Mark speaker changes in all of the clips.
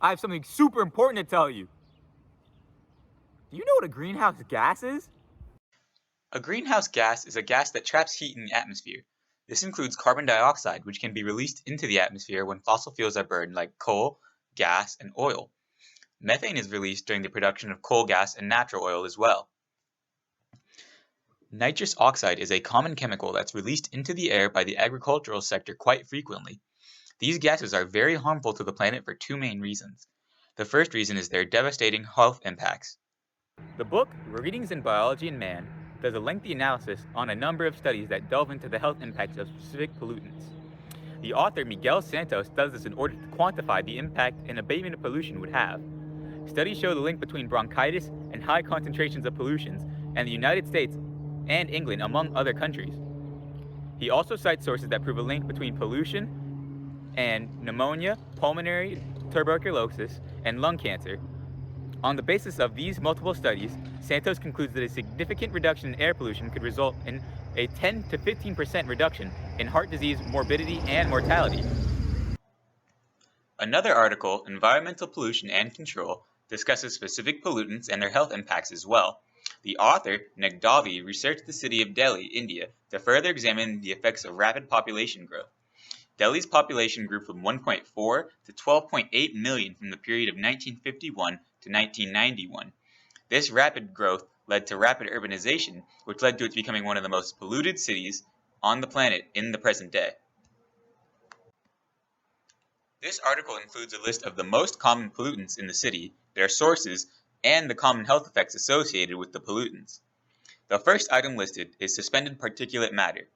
Speaker 1: I have something super important to tell you. Do you know what a greenhouse gas is?
Speaker 2: A greenhouse gas is a gas that traps heat in the atmosphere. This includes carbon dioxide, which can be released into the atmosphere when fossil fuels are burned like coal, gas, and oil. Methane is released during the production of coal gas and natural oil as well. Nitrous oxide is a common chemical that's released into the air by the agricultural sector quite frequently. These gases are very harmful to the planet for two main reasons. The first reason is their devastating health impacts.
Speaker 1: The book, Readings in Biology and Man, does a lengthy analysis on a number of studies that delve into the health impacts of specific pollutants. The author, Miguel Santos, does this in order to quantify the impact an abatement of pollution would have. Studies show the link between bronchitis and high concentrations of pollutions in the United States and England, among other countries. He also cites sources that prove a link between pollution and pneumonia, pulmonary tuberculosis, and lung cancer. On the basis of these multiple studies, Santos concludes that a significant reduction in air pollution could result in a 10 to 15% reduction in heart disease morbidity and mortality.
Speaker 2: Another article, Environmental Pollution and Control, discusses specific pollutants and their health impacts as well. The author, Nagdavi, researched the city of Delhi, India, to further examine the effects of rapid population growth. Delhi's population grew from 1.4 to 12.8 million from the period of 1951 to 1991. This rapid growth led to rapid urbanization, which led to its becoming one of the most polluted cities on the planet in the present day. This article includes a list of the most common pollutants in the city, their sources, and the common health effects associated with the pollutants. The first item listed is suspended particulate matter.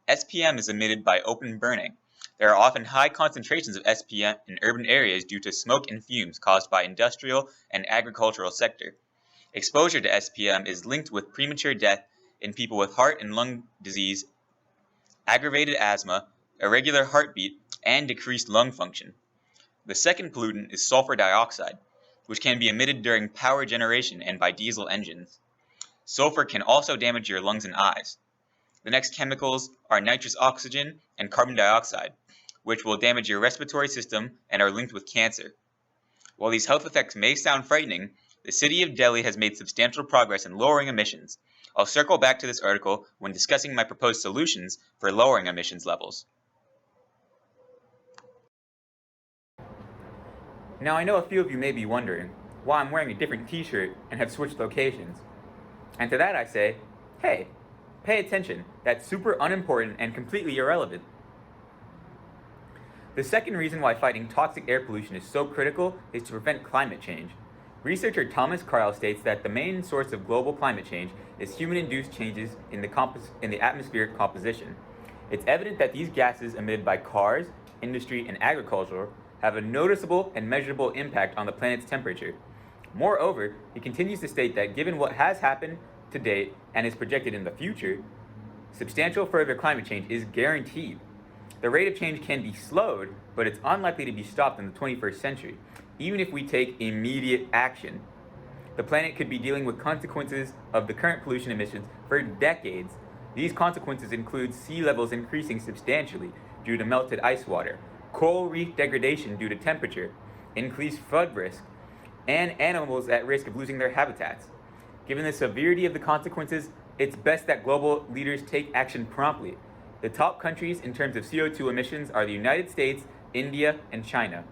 Speaker 2: SPM is emitted by open burning. There are often high concentrations of SPM in urban areas due to smoke and fumes caused by industrial and agricultural sector. Exposure to SPM is linked with premature death in people with heart and lung disease, aggravated asthma, irregular heartbeat, and decreased lung function. The second pollutant is sulfur dioxide, which can be emitted during power generation and by diesel engines. Sulfur can also damage your lungs and eyes. The next chemicals are nitrous oxygen and carbon dioxide, which will damage your respiratory system and are linked with cancer. While these health effects may sound frightening, the city of Delhi has made substantial progress in lowering emissions. I'll circle back to this article when discussing my proposed solutions for lowering emissions levels.
Speaker 1: Now, I know a few of you may be wondering why I'm wearing a different t-shirt and have switched locations. And to that I say, hey, pay attention, that's super unimportant and completely irrelevant. The second reason why fighting toxic air pollution is so critical is to prevent climate change. Researcher Thomas Carl states that the main source of global climate change is human-induced changes in the atmospheric composition. It's evident that these gases emitted by cars, industry, and agriculture have a noticeable and measurable impact on the planet's temperature. Moreover, he continues to state that given what has happened to date and is projected in the future, substantial further climate change is guaranteed. The rate of change can be slowed, but it's unlikely to be stopped in the 21st century, even if we take immediate action. The planet could be dealing with consequences of the current pollution emissions for decades. These consequences include sea levels increasing substantially due to melted ice water, coral reef degradation due to temperature, increased flood risk, and animals at risk of losing their habitats. Given the severity of the consequences, it's best that global leaders take action promptly. The top countries in terms of CO2 emissions are the United States, India, and China.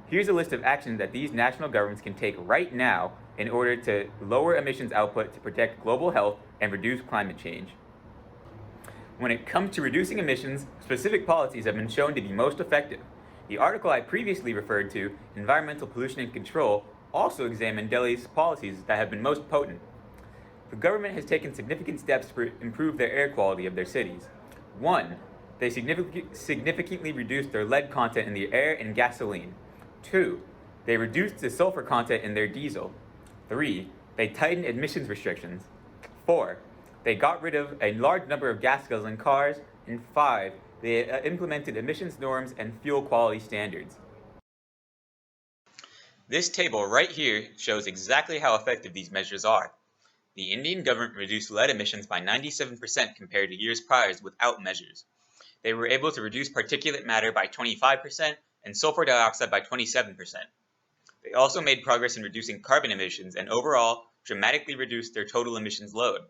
Speaker 1: Here's a list of actions that these national governments can take right now in order to lower emissions output to protect global health and reduce climate change. When it comes to reducing emissions, specific policies have been shown to be most effective. The article I previously referred to, Environmental Pollution and Control, also examined Delhi's policies that have been most potent. The government has taken significant steps to improve the air quality of their cities. 1. They significantly reduced their lead content in the air and gasoline. 2. They reduced the sulfur content in their diesel. 3. They tightened emissions restrictions. 4. They got rid of a large number of gas guzzling cars. And 5. They implemented emissions norms and fuel quality standards.
Speaker 2: This table right here shows exactly how effective these measures are. The Indian government reduced lead emissions by 97% compared to years prior without measures. They were able to reduce particulate matter by 25% and sulfur dioxide by 27%. They also made progress in reducing carbon emissions and overall dramatically reduced their total emissions load.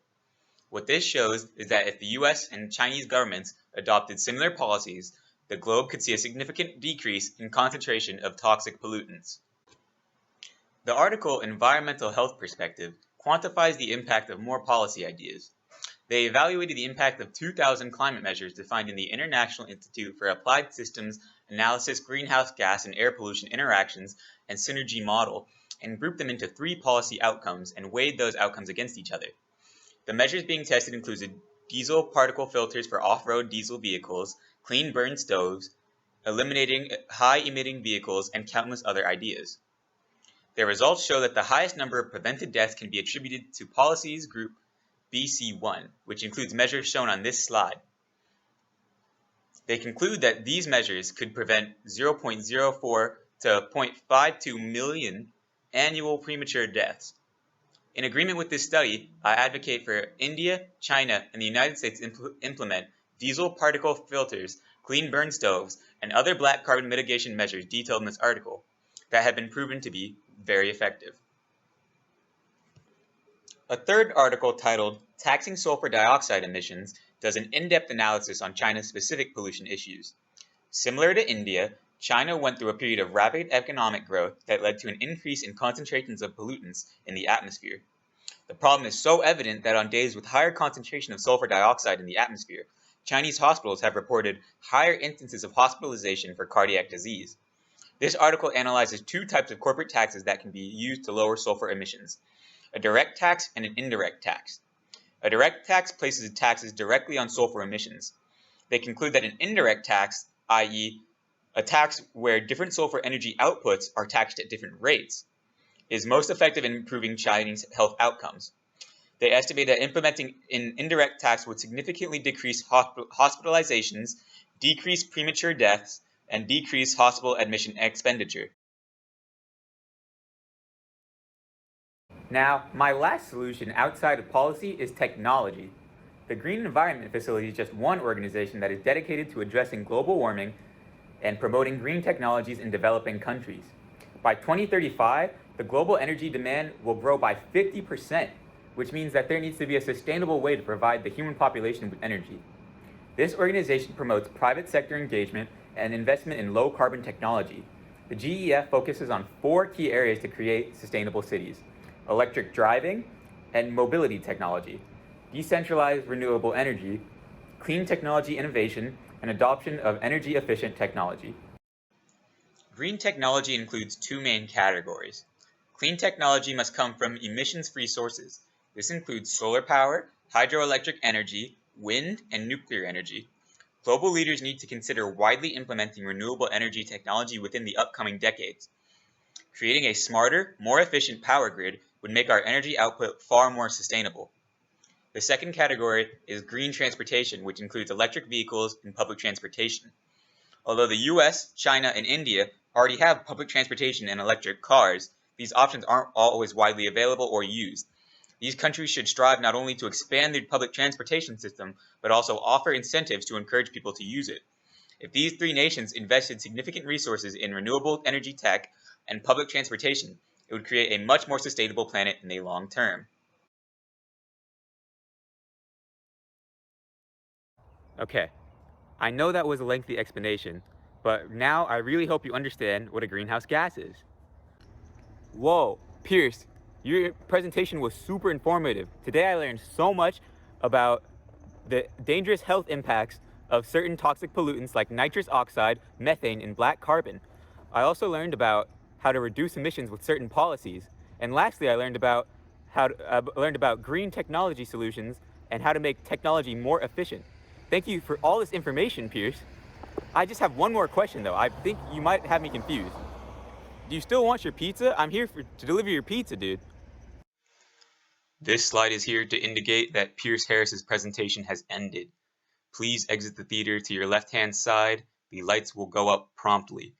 Speaker 2: What this shows is that if the US and Chinese governments adopted similar policies, the globe could see a significant decrease in concentration of toxic pollutants. The article Environmental Health Perspective quantifies the impact of more policy ideas. They evaluated the impact of 2,000 climate measures defined in the International Institute for Applied Systems Analysis Greenhouse Gas and Air Pollution Interactions and Synergy Model and grouped them into 3 policy outcomes and weighed those outcomes against each other. The measures being tested included diesel particle filters for off-road diesel vehicles, clean burn stoves, eliminating high-emitting vehicles, and countless other ideas. Their results show that the highest number of prevented deaths can be attributed to policies group BC1, which includes measures shown on this slide. They conclude that these measures could prevent 0.04 to 0.52 million annual premature deaths. In agreement with this study, I advocate for India, China, and the United States implement diesel particle filters, clean burn stoves, and other black carbon mitigation measures detailed in this article that have been proven to be very effective. A third article titled Taxing Sulfur Dioxide Emissions does an in-depth analysis on China's specific pollution issues. Similar to India, China went through a period of rapid economic growth that led to an increase in concentrations of pollutants in the atmosphere. The problem is so evident that on days with higher concentration of sulfur dioxide in the atmosphere, Chinese hospitals have reported higher instances of hospitalization for cardiac disease. This article analyzes 2 types of corporate taxes that can be used to lower sulfur emissions: a direct tax and an indirect tax. A direct tax places taxes directly on sulfur emissions. They conclude that an indirect tax, i.e., a tax where different sulfur energy outputs are taxed at different rates, is most effective in improving Chinese health outcomes. They estimate that implementing an indirect tax would significantly decrease hospitalizations, decrease premature deaths, and decrease hospital admission expenditure.
Speaker 1: Now, my last solution outside of policy is technology. The Green Environment Facility is just one organization that is dedicated to addressing global warming and promoting green technologies in developing countries. By 2035, the global energy demand will grow by 50%, which means that there needs to be a sustainable way to provide the human population with energy. This organization promotes private sector engagement and investment in low carbon technology. The GEF focuses on 4 key areas to create sustainable cities: electric driving and mobility technology, decentralized renewable energy, clean technology innovation, and adoption of energy efficient technology.
Speaker 2: Green technology includes 2 main categories. Clean technology must come from emissions-free sources. This includes solar power, hydroelectric energy, wind, and nuclear energy. Global leaders need to consider widely implementing renewable energy technology within the upcoming decades. Creating a smarter, more efficient power grid would make our energy output far more sustainable. The second category is green transportation, which includes electric vehicles and public transportation. Although the US, China, and India already have public transportation and electric cars, these options aren't always widely available or used. These countries should strive not only to expand their public transportation system, but also offer incentives to encourage people to use it. If these 3 nations invested significant resources in renewable energy tech and public transportation, it would create a much more sustainable planet in the long term.
Speaker 1: Okay, I know that was a lengthy explanation, but now I really hope you understand what a greenhouse gas is. Whoa, Pearce, your presentation was super informative. Today I learned so much about the dangerous health impacts of certain toxic pollutants like nitrous oxide, methane, and black carbon. I also learned about how to reduce emissions with certain policies. And lastly, I learned about green technology solutions and how to make technology more efficient. Thank you for all this information, Pearce. I just have one more question though. I think you might have me confused. Do you still want your pizza? I'm here to deliver your pizza, dude.
Speaker 2: This slide is here to indicate that Pearce Harris's presentation has ended. Please exit the theater to your left-hand side. The lights will go up promptly.